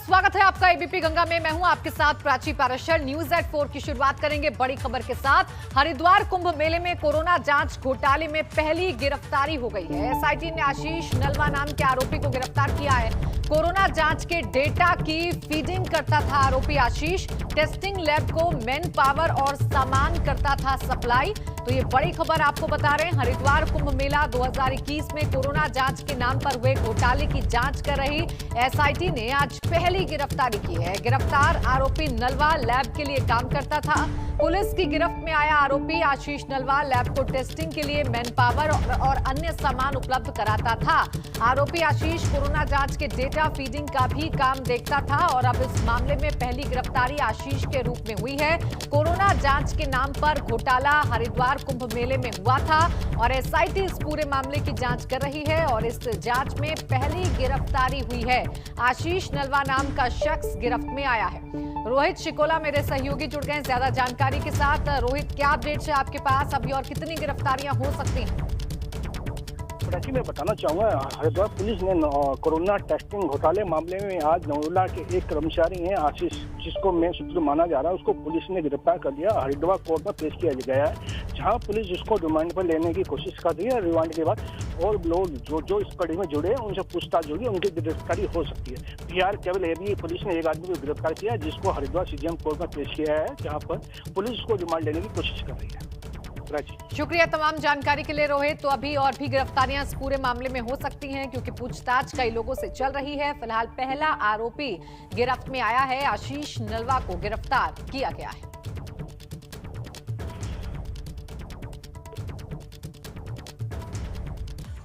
स्वागत है आपका एबीपी गंगा में। मैं हूं आपके साथ प्राची पाराशर। न्यूज एट 4 की शुरुआत करेंगे बड़ी खबर के साथ। हरिद्वार कुंभ मेले में कोरोना जांच घोटाले में पहली गिरफ्तारी हो गई है। एसआईटी ने आशीष नलवा नाम के आरोपी को गिरफ्तार किया है। कोरोना जांच के डेटा की फीडिंग करता था आरोपी आशीष। टेस्टिंग लैब को मैन पावर और सामान करता था सप्लाई। तो ये बड़ी खबर आपको बता रहे हैं। हरिद्वार कुंभ मेला 2021 में कोरोना जांच के नाम पर हुए घोटाले की जांच कर रही एसआईटी ने आज पहली गिरफ्तारी की है। गिरफ्तार आरोपी नलवा लैब के लिए काम करता था। पुलिस की गिरफ्त में आया आरोपी आशीष नलवा लैब को टेस्टिंग के लिए मैन पावर और अन्य सामान उपलब्ध कराता था। आरोपी आशीष कोरोना जांच के डेटा फीडिंग का भी काम देखता था और अब इस मामले में पहली गिरफ्तारी आशीष के रूप में हुई है। कोरोना जांच के नाम पर घोटाला हरिद्वार कुंभ मेले में हुआ था और एसआईटी इस पूरे मामले की जांच कर रही है और इस जांच में पहली गिरफ्तारी हुई है। आशीष नलवा नाम का शख्स गिरफ्त में आया है। रोहित शिकोला मेरे सहयोगी जुड़ गए ज्यादा जानकारी के साथ। रोहित, क्या अपडेट्स है आपके पास अभी और कितनी गिरफ्तारियां हो सकती हैं? प्राची, मैं बताना चाहूंगा, हरिद्वार पुलिस ने कोरोना टेस्टिंग घोटाले मामले में आज नवोला के एक कर्मचारी हैं आशीष, जिसको मेन सूत्र माना जा रहा है, उसको पुलिस ने गिरफ्तार कर लिया। हरिद्वार कोर्ट में पेश किया गया है, जहां पुलिस उसको रिमांड पर लेने की कोशिश कर रही है। रिमांड के बाद और लोग जो इस कड़ी में जुड़े हैं उनसे पूछताछ होगी, उनकी गिरफ्तारी हो सकती है। फिलहाल केवल ये भी पुलिस ने एक आदमी को गिरफ्तार किया, जिसको हरिद्वार सीजीएम कोर्ट में पेश किया है, जहाँ पर पुलिस उसको रिमांड लेने की कोशिश कर रही है। शुक्रिया तमाम जानकारी के लिए रोहित। तो अभी और भी गिरफ्तारियां इस पूरे मामले में हो सकती हैं क्योंकि पूछताछ कई लोगों से चल रही है। फिलहाल पहला आरोपी गिरफ्त में आया है। आशीष नलवा को गिरफ्तार किया गया है।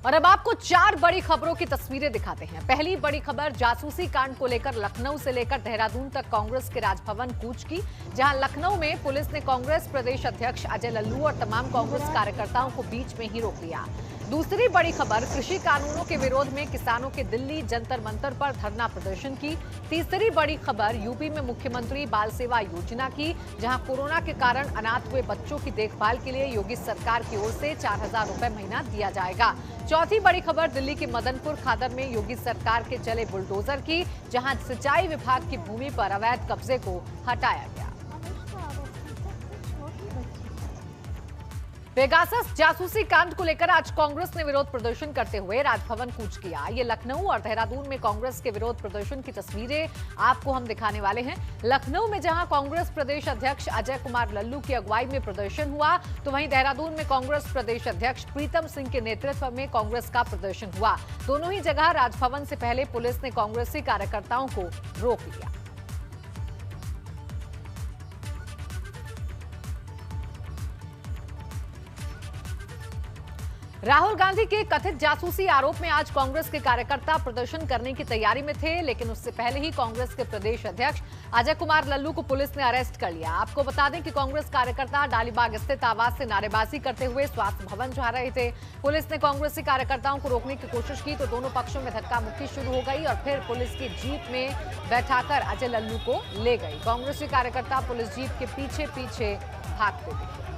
और अब आपको 4 बड़ी खबरों की तस्वीरें दिखाते हैं। पहली बड़ी खबर जासूसी कांड को लेकर लखनऊ से लेकर देहरादून तक कांग्रेस के राजभवन कूच की, जहां लखनऊ में पुलिस ने कांग्रेस प्रदेश अध्यक्ष अजय लल्लू और तमाम कांग्रेस कार्यकर्ताओं को बीच में ही रोक लिया। दूसरी बड़ी खबर कृषि कानूनों के विरोध में किसानों के दिल्ली जंतर मंतर पर धरना प्रदर्शन की। तीसरी बड़ी खबर यूपी में मुख्यमंत्री बाल सेवा योजना की, जहां कोरोना के कारण अनाथ हुए बच्चों की देखभाल के लिए योगी सरकार की ओर से 4000 रुपए महीना दिया जाएगा। चौथी बड़ी खबर दिल्ली के मदनपुर खादर में योगी सरकार के चले बुलडोजर की, जहां सिंचाई विभाग की भूमि पर अवैध कब्जे को हटाया गया। पेगासस जासूसी कांड को लेकर आज कांग्रेस ने विरोध प्रदर्शन करते हुए राजभवन कूच किया। ये लखनऊ और देहरादून में कांग्रेस के विरोध प्रदर्शन की तस्वीरें आपको हम दिखाने वाले हैं। लखनऊ में जहां कांग्रेस प्रदेश अध्यक्ष अजय कुमार लल्लू की अगुवाई में प्रदर्शन हुआ, तो वहीं देहरादून में कांग्रेस प्रदेश अध्यक्ष प्रीतम सिंह के नेतृत्व में कांग्रेस का प्रदर्शन हुआ। दोनों ही जगह राजभवन से पहले पुलिस ने कांग्रेसी कार्यकर्ताओं को रोक लिया। राहुल गांधी के कथित जासूसी आरोप में आज कांग्रेस के कार्यकर्ता प्रदर्शन करने की तैयारी में थे, लेकिन उससे पहले ही कांग्रेस के प्रदेश अध्यक्ष अजय कुमार लल्लू को पुलिस ने अरेस्ट कर लिया। आपको बता दें कि कांग्रेस कार्यकर्ता डालीबाग स्थित आवास से नारेबाजी करते हुए स्वास्थ्य भवन जा रहे थे। पुलिस ने कांग्रेसी कार्यकर्ताओं को रोकने की कोशिश की तो दोनों पक्षों में धक्का मुक्की शुरू हो गई और फिर पुलिस की जीप में बैठाकर अजय लल्लू को ले गई। कांग्रेसी कार्यकर्ता पुलिस जीप के पीछे पीछे भागते दिखे।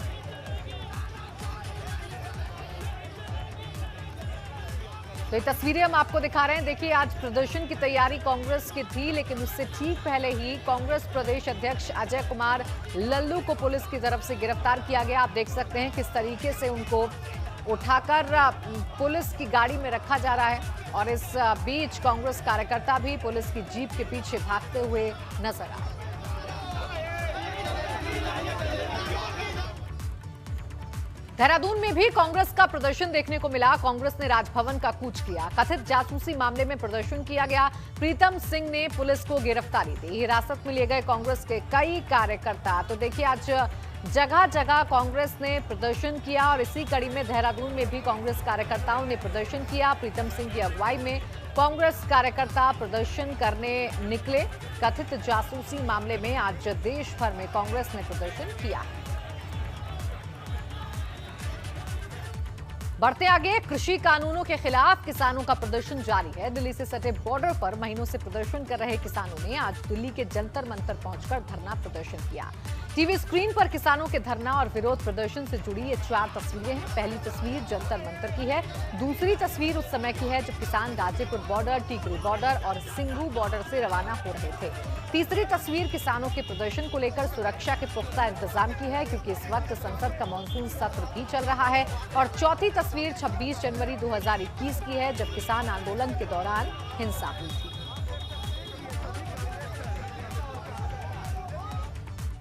तो ये तस्वीरें हम आपको दिखा रहे हैं। देखिए, आज प्रदर्शन की तैयारी कांग्रेस की थी, लेकिन उससे ठीक पहले ही कांग्रेस प्रदेश अध्यक्ष अजय कुमार लल्लू को पुलिस की तरफ से गिरफ्तार किया गया। आप देख सकते हैं किस तरीके से उनको उठाकर पुलिस की गाड़ी में रखा जा रहा है और इस बीच कांग्रेस कार्यकर्ता भी पुलिस की जीप के पीछे भागते हुए नजर आए। देहरादून में भी कांग्रेस का प्रदर्शन देखने को मिला। कांग्रेस ने राजभवन का कूच किया। कथित जासूसी मामले में प्रदर्शन किया गया। प्रीतम सिंह ने पुलिस को गिरफ्तारी दी। हिरासत में लिए गए कांग्रेस के कई कार्यकर्ता। तो देखिए, आज जगह जगह कांग्रेस ने प्रदर्शन किया और इसी कड़ी में देहरादून में भी कांग्रेस कार्यकर्ताओं ने प्रदर्शन किया। प्रीतम सिंह की अगुवाई में कांग्रेस कार्यकर्ता प्रदर्शन करने निकले। कथित जासूसी मामले में आज देश भर में कांग्रेस ने प्रदर्शन किया। बढ़ते आगे, कृषि कानूनों के खिलाफ किसानों का प्रदर्शन जारी है। दिल्ली से सटे बॉर्डर पर महीनों से प्रदर्शन कर रहे किसानों ने आज दिल्ली के जंतर मंतर पहुंचकर धरना प्रदर्शन किया। टीवी स्क्रीन पर किसानों के धरना और विरोध प्रदर्शन से जुड़ी ये 4 तस्वीरें हैं। पहली तस्वीर जंतर मंतर की है। दूसरी तस्वीर उस समय की है जब किसान गाजीपुर बॉर्डर, टीकरी बॉर्डर और सिंघू बॉर्डर से रवाना हो रहे थे। तीसरी तस्वीर किसानों के प्रदर्शन को लेकर सुरक्षा के पुख्ता इंतजाम की है, क्योंकि इस वक्त संसद का मानसून सत्र भी चल रहा है। और चौथी तस्वीर 26 जनवरी 2021 की है, जब किसान आंदोलन के दौरान हिंसा हुई थी।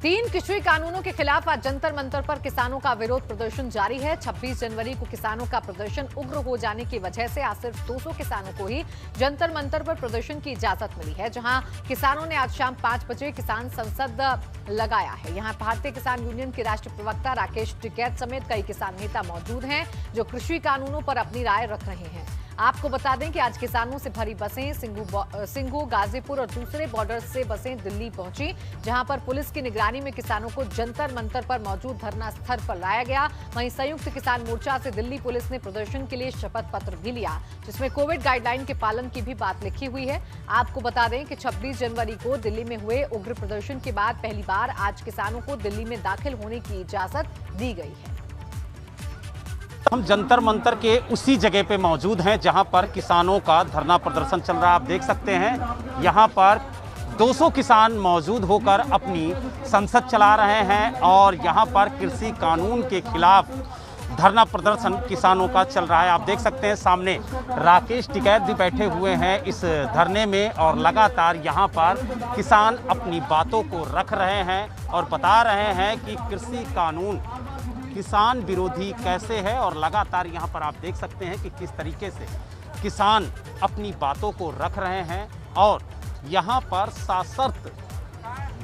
3 कृषि कानूनों के खिलाफ आज जंतर मंतर पर किसानों का विरोध प्रदर्शन जारी है। 26 जनवरी को किसानों का प्रदर्शन उग्र हो जाने की वजह से आज सिर्फ 200 किसानों को ही जंतर मंतर पर प्रदर्शन की इजाजत मिली है, जहां किसानों ने आज शाम 5 बजे किसान संसद लगाया है। यहां भारतीय किसान यूनियन के राष्ट्रीय प्रवक्ता राकेश टिकैत समेत कई किसान नेता मौजूद हैं, जो कृषि कानूनों पर अपनी राय रख रहे हैं। आपको बता दें कि आज किसानों से भरी बसें सिंघू, गाजीपुर और दूसरे बॉर्डर से बसें दिल्ली पहुंची, जहां पर पुलिस की निगरानी में किसानों को जंतर मंतर पर मौजूद धरना स्थल पर लाया गया। वहीं संयुक्त किसान मोर्चा से दिल्ली पुलिस ने प्रदर्शन के लिए शपथ पत्र भी लिया, जिसमें कोविड गाइडलाइन के पालन की भी बात लिखी हुई है। आपको बता दें कि 26 जनवरी को दिल्ली में हुए उग्र प्रदर्शन के बाद पहली बार आज किसानों को दिल्ली में दाखिल होने की इजाजत दी गई है। हम जंतर मंतर के उसी जगह पे मौजूद हैं जहां पर किसानों का धरना प्रदर्शन चल रहा है। आप देख सकते हैं यहां पर 200 किसान मौजूद होकर अपनी संसद चला रहे हैं और यहां पर कृषि कानून के खिलाफ धरना प्रदर्शन किसानों का चल रहा है। आप देख सकते हैं सामने राकेश टिकैत भी बैठे हुए हैं इस धरने में और लगातार यहां पर किसान अपनी बातों को रख रहे हैं और बता रहे हैं कि कृषि कानून किसान विरोधी कैसे है। और लगातार यहाँ पर आप देख सकते हैं कि किस तरीके से किसान अपनी बातों को रख रहे हैं और यहाँ पर सशर्त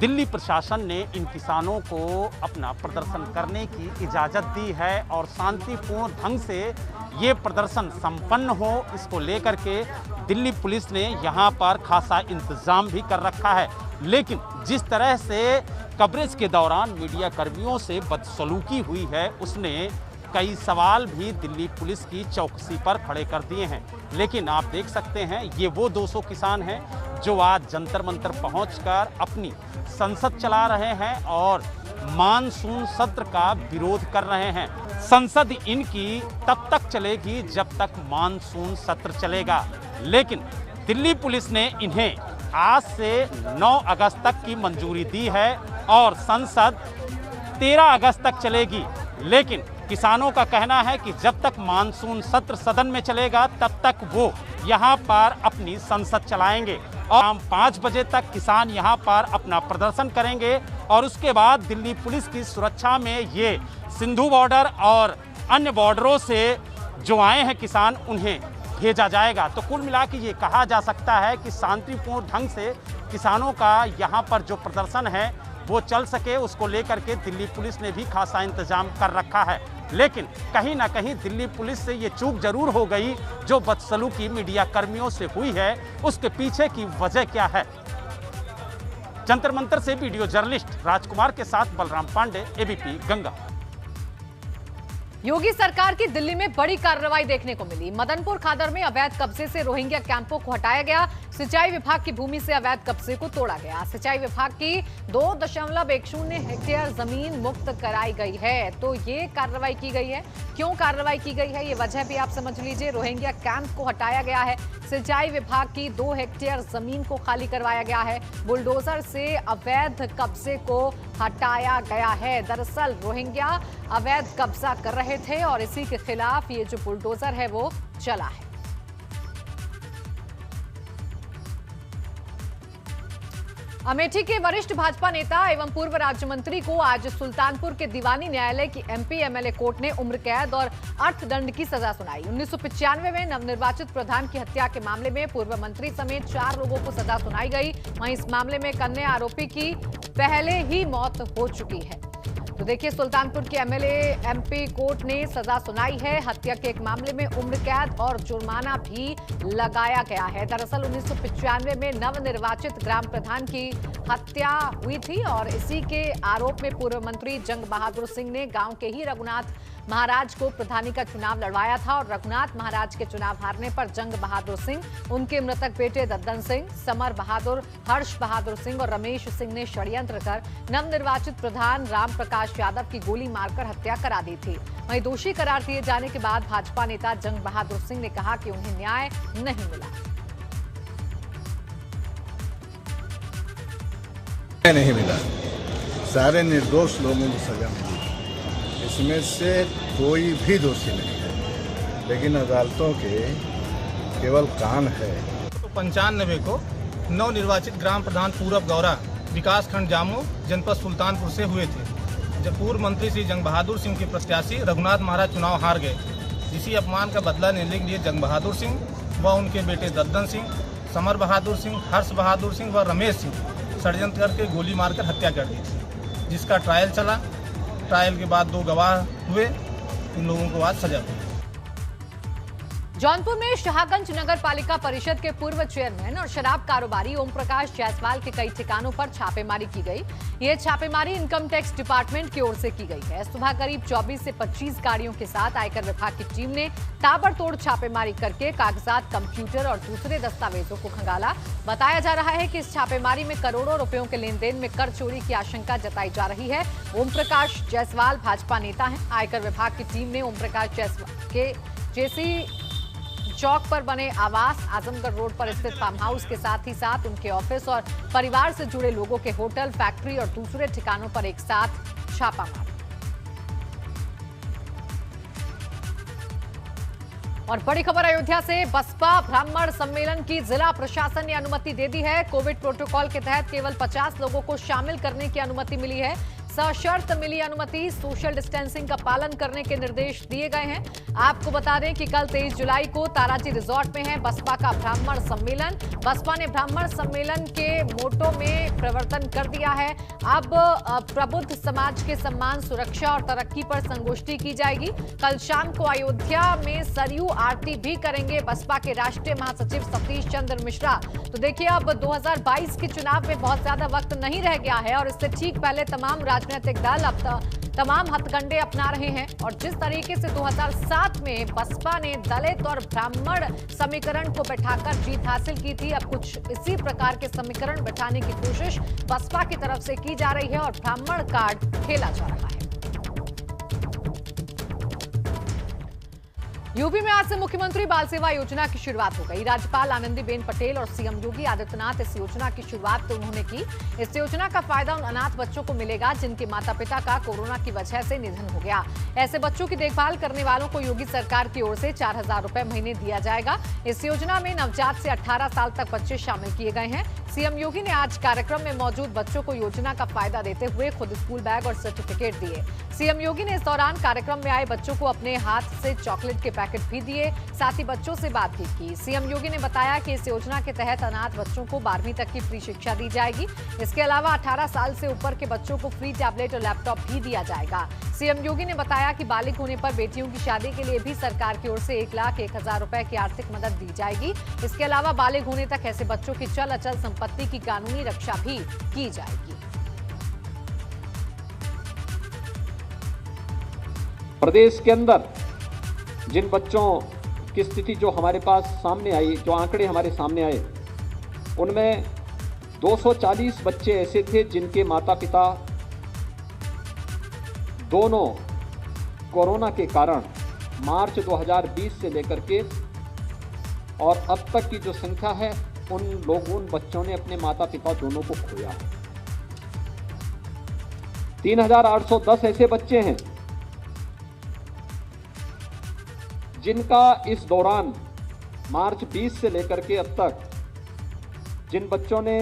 दिल्ली प्रशासन ने इन किसानों को अपना प्रदर्शन करने की इजाज़त दी है और शांतिपूर्ण ढंग से ये प्रदर्शन संपन्न हो, इसको लेकर के दिल्ली पुलिस ने यहाँ पर खासा इंतज़ाम भी कर रखा है। लेकिन जिस तरह से कवरेज के दौरान मीडिया कर्मियों से बदसलूकी हुई है, उसने कई सवाल भी दिल्ली पुलिस की चौकसी पर खड़े कर दिए हैं। लेकिन आप देख सकते हैं ये वो 200 किसान हैं जो आज जंतर मंतर पहुंचकर अपनी संसद चला रहे हैं और मानसून सत्र का विरोध कर रहे हैं। संसद इनकी तब तक चलेगी जब तक मानसून सत्र चलेगा, लेकिन दिल्ली पुलिस ने इन्हें आज से 9 अगस्त तक की मंजूरी दी है और संसद 13 अगस्त तक चलेगी। लेकिन किसानों का कहना है कि जब तक मानसून सत्र सदन में चलेगा तब तक वो यहाँ पर अपनी संसद चलाएंगे और शाम 5 बजे तक किसान यहाँ पर अपना प्रदर्शन करेंगे और उसके बाद दिल्ली पुलिस की सुरक्षा में ये सिंधु बॉर्डर और अन्य बॉर्डरों से जो आए हैं किसान उन्हें भेजा जाएगा। तो कुल मिला के ये कहा जा सकता है कि शांतिपूर्ण ढंग से किसानों का यहाँ पर जो प्रदर्शन है वो चल सके, उसको लेकर के दिल्ली पुलिस ने भी खासा इंतजाम कर रखा है। लेकिन कहीं ना कहीं दिल्ली पुलिस से ये चूक जरूर हो गई जो बदसलूकी मीडिया कर्मियों से हुई है, उसके पीछे की वजह क्या है। जंतर मंतर से वीडियो जर्नलिस्ट राजकुमार के साथ बलराम पांडे, एबीपी गंगा। योगी सरकार की दिल्ली में बड़ी कार्रवाई देखने को मिली। मदनपुर खादर में अवैध कब्जे से रोहिंग्या कैंपों को हटाया गया। सिंचाई विभाग की भूमि से अवैध कब्जे को तोड़ा गया। सिंचाई विभाग की 2.10 हेक्टेयर जमीन मुक्त कराई गई है। तो ये कार्रवाई की गई है। क्यों कार्रवाई की गई है ये वजह भी आप समझ लीजिए। रोहिंग्या कैंप को हटाया गया है। सिंचाई विभाग की 2 हेक्टेयर जमीन को खाली करवाया गया है। बुलडोजर से अवैध कब्जे को हटाया गया है। दरअसल रोहिंग्या अवैध कब्जा कर रहे थे और इसी के खिलाफ ये जो बुलडोजर है वो चला है। अमेठी के वरिष्ठ भाजपा नेता एवं पूर्व राज्य मंत्री को आज सुल्तानपुर के दीवानी न्यायालय की एमपी एमएलए कोर्ट ने उम्र कैद और अर्थदंड की सजा सुनाई। 1995 में नवनिर्वाचित प्रधान की हत्या के मामले में पूर्व मंत्री समेत 4 लोगों को सजा सुनाई गई। वहीं इस मामले में एक अन्य आरोपी की पहले ही मौत हो चुकी है। तो देखिए, सुल्तानपुर के एमएलए एमपी कोर्ट ने सजा सुनाई है। हत्या के एक मामले में उम्र कैद और जुर्माना भी लगाया गया है। दरअसल 1995 में नवनिर्वाचित ग्राम प्रधान की हत्या हुई थी और इसी के आरोप में पूर्व मंत्री जंग बहादुर सिंह ने गांव के ही रघुनाथ महाराज को प्रधानी का चुनाव लड़वाया था और रघुनाथ महाराज के चुनाव हारने पर जंग बहादुर सिंह, उनके मृतक बेटे दद्दन सिंह, समर बहादुर, हर्ष बहादुर सिंह और रमेश सिंह ने षड्यंत्र कर नवनिर्वाचित प्रधान राम प्रकाश यादव की गोली मारकर हत्या करा दी थी। वहीं दोषी करार दिए जाने के बाद भाजपा नेता जंग बहादुर सिंह ने कहा कि उन्हें न्याय नहीं मिला। नहीं मिला, सारे निर्दोष लोगों को सजा मिली, इसमें से कोई भी दोषी नहीं है, लेकिन अदालतों के केवल कान है। तो 95 को नवनिर्वाचित ग्राम प्रधान पूरब गौरा विकास खंड जामू जनपद सुल्तानपुर से हुए थे, जब पूर्व मंत्री श्री जंग बहादुर सिंह के प्रत्याशी रघुनाथ महाराज चुनाव हार गए। इसी अपमान का बदला लेने के लिए जंग बहादुर सिंह व उनके बेटे दद्दन सिंह, समर बहादुर सिंह, हर्ष बहादुर सिंह व रमेश सिंह षड्यंत्र करके गोली मारकर हत्या कर दी थी, जिसका ट्रायल चला। ट्रायल के बाद 2 गवाह हुए, इन लोगों को आज सजा हुई। जौनपुर में शाहगंज नगर पालिका परिषद के पूर्व चेयरमैन और शराब कारोबारी ओम प्रकाश जायसवाल के कई ठिकानों पर छापेमारी की गई। ये छापेमारी इनकम टैक्स डिपार्टमेंट की ओर से की गई है। सुबह करीब 24 से 25 गाड़ियों के साथ आयकर विभाग की टीम ने ताबड़तोड़ छापेमारी करके कागजात, कंप्यूटर और दूसरे दस्तावेजों को खंगाला। बताया जा रहा है कि इस छापेमारी में करोड़ों रुपयों के लेन देन में कर चोरी की आशंका जताई जा रही है। ओम प्रकाश जायसवाल भाजपा नेता हैं। आयकर विभाग की टीम ने ओम प्रकाश जायसवाल के जेसी चौक पर बने आवास, आजमगढ़ रोड पर स्थित फार्म हाउस के साथ ही साथ उनके ऑफिस और परिवार से जुड़े लोगों के होटल, फैक्ट्री और दूसरे ठिकानों पर एक साथ छापा मारा। और बड़ी खबर अयोध्या से, बसपा ब्राह्मण सम्मेलन की जिला प्रशासन ने अनुमति दे दी है। कोविड प्रोटोकॉल के तहत केवल 50 लोगों को शामिल करने की अनुमति मिली है। सशर्त मिली अनुमति, सोशल डिस्टेंसिंग का पालन करने के निर्देश दिए गए हैं। आपको बता दें कि कल 23 जुलाई को ताराजी रिजॉर्ट में है बसपा का ब्राह्मण सम्मेलन। बसपा ने ब्राह्मण सम्मेलन के मोटो में परिवर्तन कर दिया है। अब प्रबुद्ध समाज के सम्मान, सुरक्षा और तरक्की पर संगोष्ठी की जाएगी। कल शाम को अयोध्या में सरयू आरती भी करेंगे बसपा के राष्ट्रीय महासचिव सतीश चंद्र मिश्रा। तो देखिए, अब 2022 के चुनाव में बहुत ज्यादा वक्त नहीं रह गया है और इससे ठीक पहले तमाम राजनीतिक दल अब तमाम हथकंडे अपना रहे हैं। और जिस तरीके से 2007 में बसपा ने दलित और ब्राह्मण समीकरण को बैठाकर जीत हासिल की थी, अब कुछ इसी प्रकार के समीकरण बैठाने की कोशिश बसपा की तरफ से की जा रही है और ब्राह्मण कार्ड खेला जा रहा है। यूपी में आज से मुख्यमंत्री बाल सेवा योजना की शुरुआत हो गई। राज्यपाल आनंदीबेन पटेल और सीएम योगी आदित्यनाथ इस योजना की शुरुआत तो उन्होंने की। इस योजना का फायदा उन अनाथ बच्चों को मिलेगा जिनके माता पिता का कोरोना की वजह से निधन हो गया। ऐसे बच्चों की देखभाल करने वालों को योगी सरकार की ओर से 4000 रुपए महीने दिया जाएगा। इस योजना में नवजात से 18 साल तक बच्चे शामिल किए गए हैं। सीएम योगी ने आज कार्यक्रम में मौजूद बच्चों को योजना का फायदा देते हुए खुद स्कूल बैग और सर्टिफिकेट दिए। सीएम योगी ने इस दौरान कार्यक्रम में आए बच्चों को अपने हाथ से चॉकलेट के पैकेट भी दिए, साथ ही बच्चों से बातचीत की। सीएम योगी ने बताया कि इस योजना के तहत अनाथ बच्चों को 12वीं तक की फ्री शिक्षा दी जाएगी। इसके अलावा 18 साल से ऊपर के बच्चों को फ्री टैबलेट और लैपटॉप भी दिया जाएगा। सीएम योगी ने बताया कि बालिग होने पर बेटियों की शादी के लिए भी सरकार की ओर से 1,01,000 रुपए की आर्थिक मदद दी जाएगी। इसके अलावा बालिग होने तक ऐसे बच्चों की चल अचल संपत्ति की कानूनी रक्षा भी की जाएगी। प्रदेश के अंदर जिन बच्चों की स्थिति जो हमारे पास सामने आई, जो आंकड़े हमारे सामने आए, उनमें 240 बच्चे ऐसे थे जिनके माता पिता दोनों कोरोना के कारण मार्च 2020 से लेकर के और अब तक की जो संख्या है, उन बच्चों ने अपने माता पिता दोनों को खोया है। 3810 ऐसे बच्चे हैं जिनका इस दौरान मार्च 20 से लेकर के अब तक जिन बच्चों ने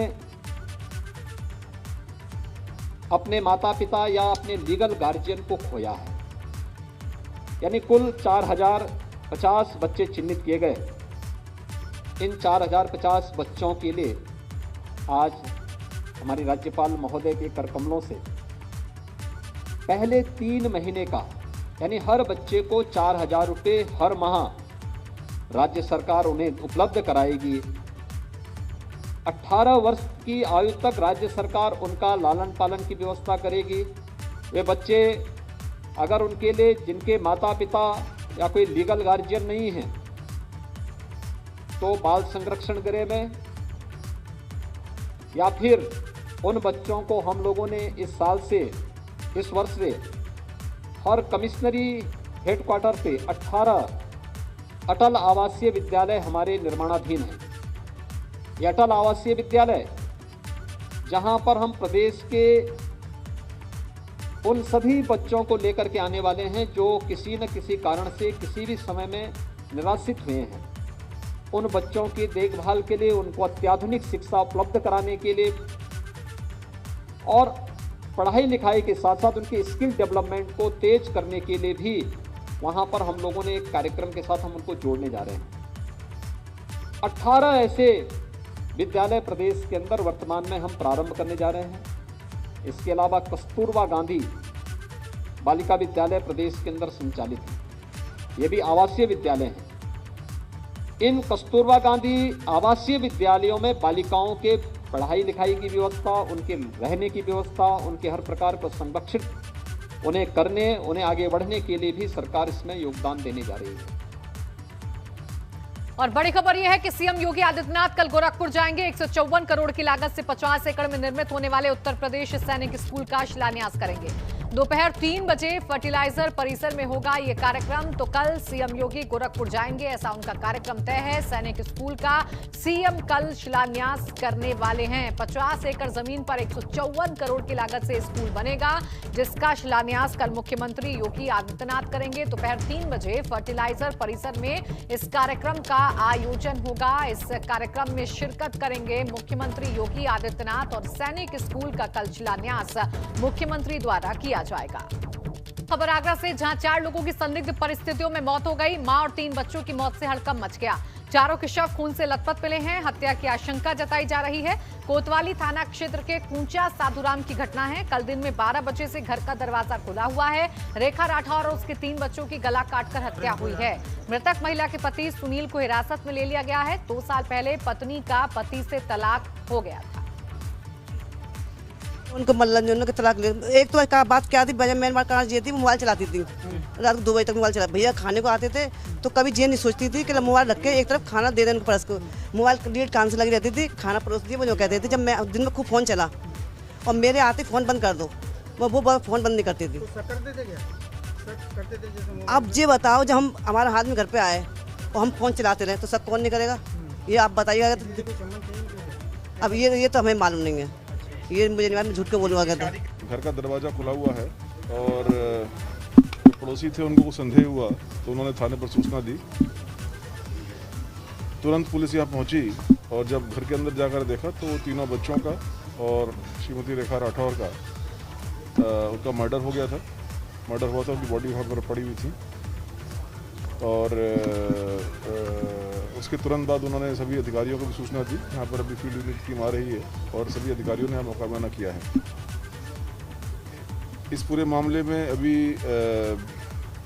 अपने माता पिता या अपने लीगल गार्जियन को खोया है, यानी कुल 4050 बच्चे चिन्हित किए गए। इन 4050 बच्चों के लिए आज हमारे राज्यपाल महोदय के कर कमलों से पहले 3 महीने का यानी हर बच्चे को 4,000 रुपये हर माह राज्य सरकार उन्हें उपलब्ध कराएगी। 18 वर्ष की आयु तक राज्य सरकार उनका लालन पालन की व्यवस्था करेगी। वे बच्चे अगर उनके लिए जिनके माता पिता या कोई लीगल गार्जियन नहीं है तो बाल संरक्षण गृह में, या फिर उन बच्चों को हम लोगों ने इस वर्ष से हर कमिश्नरी हेडक्वार्टर पे 18 अटल आवासीय विद्यालय हमारे निर्माणाधीन हैं। ये अटल आवासीय विद्यालय जहां पर हम प्रदेश के उन सभी बच्चों को लेकर के आने वाले हैं जो किसी न किसी कारण से किसी भी समय में निराश्रित हुए हैं। उन बच्चों की देखभाल के लिए, उनको अत्याधुनिक शिक्षा उपलब्ध कराने के लिए और पढ़ाई लिखाई के साथ साथ उनके स्किल डेवलपमेंट को तेज करने के लिए भी वहाँ पर हम लोगों ने एक कार्यक्रम के साथ हम उनको जोड़ने जा रहे हैं। 18 ऐसे विद्यालय प्रदेश के अंदर वर्तमान में हम प्रारंभ करने जा रहे हैं। इसके अलावा कस्तूरबा गांधी बालिका विद्यालय प्रदेश के अंदर संचालित है। ये भी आवासीय विद्यालय हैं। इन कस्तूरबा गांधी आवासीय विद्यालयों में बालिकाओं के पढ़ाई लिखाई की व्यवस्था, उनके रहने की व्यवस्था, उनके हर प्रकार को संरक्षित उन्हें आगे बढ़ने के लिए भी सरकार इसमें योगदान देने जा रही है। और बड़ी खबर यह है कि सीएम योगी आदित्यनाथ कल गोरखपुर जाएंगे। 154 करोड़ की लागत से 50 एकड़ में निर्मित होने वाले उत्तर प्रदेश सैनिक स्कूल का शिलान्यास करेंगे। दोपहर 3 बजे फर्टिलाइजर परिसर में होगा ये कार्यक्रम। तो कल सीएम योगी गोरखपुर जाएंगे, ऐसा उनका कार्यक्रम तय है। सैनिक स्कूल का सीएम कल शिलान्यास करने वाले हैं। 50 एकड़ जमीन पर 154 करोड़ की लागत से स्कूल बनेगा, जिसका शिलान्यास कल मुख्यमंत्री योगी आदित्यनाथ करेंगे। दोपहर 3 बजे फर्टिलाइजर परिसर में इस कार्यक्रम का आयोजन होगा। इस कार्यक्रम में शिरकत करेंगे मुख्यमंत्री योगी आदित्यनाथ और सैनिक स्कूल का कल शिलान्यास मुख्यमंत्री द्वारा किया जाएगा। खबर आगरा से, जहां 4 लोगों की संदिग्ध परिस्थितियों में मौत हो गई। मां और 3 बच्चों की मौत से हड़कंप मच गया। चारों के शव खून से लथपथ मिले हैं। हत्या की आशंका जताई जा रही है। कोतवाली थाना क्षेत्र के कूंचा साधुराम की घटना है। कल दिन में 12 बजे से घर का दरवाजा खुला हुआ है। रेखा राठौर और उसके 3 बच्चों की गला काटकर हत्या हुई है। मृतक महिला के पति सुनील को हिरासत में ले लिया गया है। 2 साल पहले पत्नी का पति से तलाक हो गया था। उनको मल्लन के तलाक ले। एक तो का बात क्या थी, मैंने कहा ये थी, मोबाइल चलाती थी, रात को 2 बजे तक मोबाइल चला। भैया खाने को आते थे तो कभी ये नहीं सोचती थी कि मोबाइल रख के एक तरफ खाना दे दें परस को। मोबाइल लीड कान से लगी रहती थी, खाना परोसती थी। वो जो कहते थे, जब मैं दिन में खूब फ़ोन चला और मेरे आते फ़ोन बंद कर दो, वो फ़ोन बंद नहीं करती थी। अब ये बताओ, जब हम हमारे हाथ में घर पे आए और हम फ़ोन चलाते रहे तो शक कौन नहीं करेगा? ये आप बताइएगा। अब ये तो हमें मालूम नहीं है। ये मुझे नहीं, मैं झूठ के बोलूँगा। कहता घर का दरवाज़ा खुला हुआ है और पड़ोसी थे, उनको संदेह हुआ तो उन्होंने थाने पर सूचना दी। तुरंत पुलिस यहाँ पहुँची और जब घर के अंदर जाकर देखा तो वो तीनों बच्चों का और श्रीमती रेखा राठौर का उनका मर्डर हो गया था। मर्डर हुआ था, उनकी बॉडी वहाँ पर पड़ी हुई थी। और उसके तुरंत बाद उन्होंने सभी अधिकारियों को भी सूचना दी। यहाँ पर अभी फील्ड यूनिट टीम आ रही है और सभी अधिकारियों ने मुकाबला किया है। इस पूरे मामले में अभी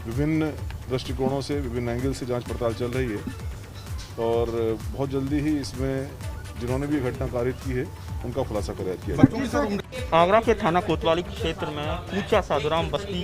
विभिन्न दृष्टिकोणों से, विभिन्न एंगल से जांच पड़ताल चल रही है और बहुत जल्दी ही इसमें जिन्होंने भी घटना कारित की है उनका खुलासा किया जाएगा। आगरा के थाना कोतवाली क्षेत्र में कूंचा साधुराम बस्ती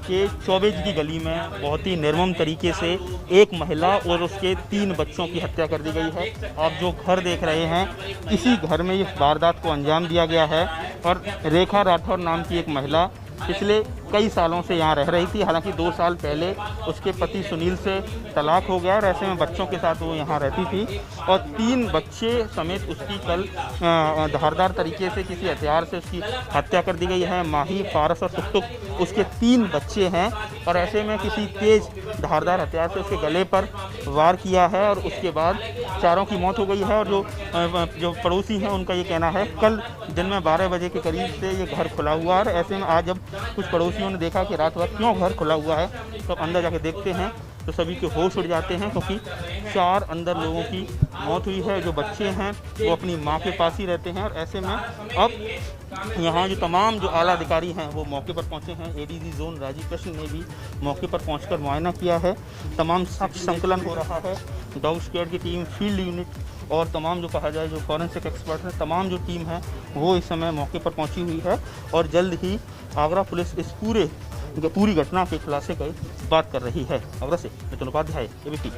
के चौबेज की गली में बहुत ही निर्मम तरीके से एक महिला और उसके 3 बच्चों की हत्या कर दी गई है। आप जो घर देख रहे हैं, इसी घर में इस वारदात को अंजाम दिया गया है। और रेखा राठौर नाम की एक महिला पिछले कई सालों से यहाँ रह रही थी। हालांकि 2 साल पहले उसके पति सुनील से तलाक हो गया और ऐसे में बच्चों के साथ वो यहाँ रहती थी। और 3 बच्चे समेत उसकी कल धारदार तरीके से किसी हथियार से उसकी हत्या कर दी गई है। माही, पारस और टुकटुक उसके 3 बच्चे हैं और ऐसे में किसी तेज धारदार हथियार से उसके गले पर वार किया है और उसके बाद चारों की मौत हो गई है। और जो पड़ोसी हैं उनका ये कहना है कल दिन में 12 बजे के करीब से ये घर खुला हुआ है। और ऐसे में आज जब कुछ पड़ोसियों ने देखा कि रात रात क्यों घर खुला हुआ है तो अब अंदर जाके देखते हैं तो सभी के होश उड़ जाते हैं, क्योंकि 4 अंदर लोगों की मौत हुई है। जो बच्चे हैं वो अपनी माँ के पास ही रहते हैं, और ऐसे में अब यहाँ जो तमाम जो आला अधिकारी हैं वो मौके पर पहुँचे हैं। एडीजी जोन राजीव कृष्ण ने भी मौके पर पहुँचकर मुआयना किया है। तमाम साक्ष्य संकलन हो रहा है। डॉग स्क्वाड की टीम, फील्ड यूनिट और तमाम जो कहा जाए जो फॉरेंसिक एक्सपर्ट हैं, तमाम जो टीम है वो इस समय मौके पर पहुंची हुई है, और जल्द ही आगरा पुलिस इस पूरी घटना के खुलासे की बात कर रही है। आगरा से मिथुन उपाध्याय, एबीपी।